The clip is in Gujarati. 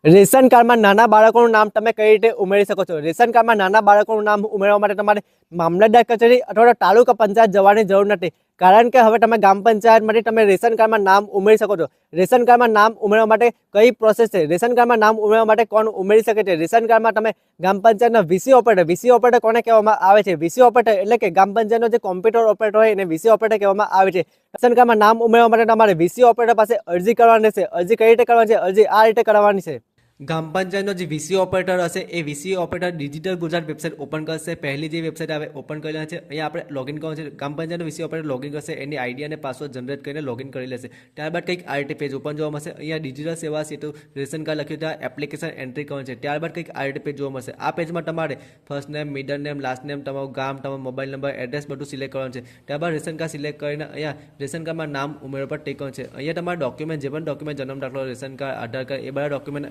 રેશન કાર્ડમાં નાના બાળકોનું નામ તમે કઈ રીતે ઉમેરી શકો છો? રેશન કાર્ડમાં નાના બાળકોનું નામ ઉમેરવા માટે તમારે મામલતદાર કચેરી અથવા તો તાલુકા પંચાયત જવાની જરૂર નથી, કારણ કે હવે તમે ગ્રામ પંચાયતમાંથી તમે રેશન કાર્ડમાં નામ ઉમેરી શકો છો. રેશન કાર્ડમાં નામ ઉમેરવા માટે કઈ પ્રોસેસ છે? રેશન કાર્ડમાં નામ ઉમેરવા માટે કોણ ઉમેરી શકે છે? રેશન કાર્ડમાં તમે ગ્રામ પંચાયતના વીસી ઓપરેટર કોને કહેવામાં આવે છે? વીસી ઓપરેટર એટલે કે ગ્રામ પંચાયતનો જે કોમ્પ્યુટર ઓપરેટર હોય એને વીસી ઓપરેટર કહેવામાં આવે છે. રેશન કાર્ડમાં નામ ઉમેરવા માટે તમારે વીસી ઓપરેટર પાસે અરજી કરવાની રહેશે. અરજી કઈ રીતે કરવાની છે? અરજી આ રીતે કરવાની છે. ગ્રામ પંચાયતનો જે વીસી ઓપરેટર હશે એ VC operator digital Gujarat website open કરશે. પહેલી જે વેબસાઇટ આવે ઓપન કરી લેવાની છે. અહીંયા આપણે લોગિન કરવાનું છે. ગ્રામ પંચાયતનો વીસી ઓપરેટર લોગિન કરશે, એની આઈડી અને પાસવર્ડ જનરેટ કરીને લોગિન કરી લેશે. ત્યારબાદ કંઈક આ રીતે પેજ ઓપન જોવા મળશે. અહીંયા ડિજિટલ સેવા સેતુ રેશન કાર્ડ લખ્યું ત્યાં એપ્લિકેશન એન્ટ્રી કરવાની છે. ત્યારબાદ કંઈક આ રીતે પેજ જોવા મળશે. આ પેજમાં તમારે first name, middle name, last name, તમારું ગામ, તમારો મોબાઈલ નંબર, એડ્રેસ બધું સિલેક્ટ કરવાનું છે. ત્યારબાદ રેશન કાર્ડ સિલેક્ટ કરીને અહીંયા રેશન કાર્ડમાં નામ ઉમેરવા પર ટિક કરવાનું છે. અહીંયા તમારા ડોક્યુમેન્ટ જે પણ ડોક્યુમેન્ટ જન્મ દાખલો, રેશન કાર્ડ, આધાર કાર્ડ એ બધા ડોક્યુમેન્ટ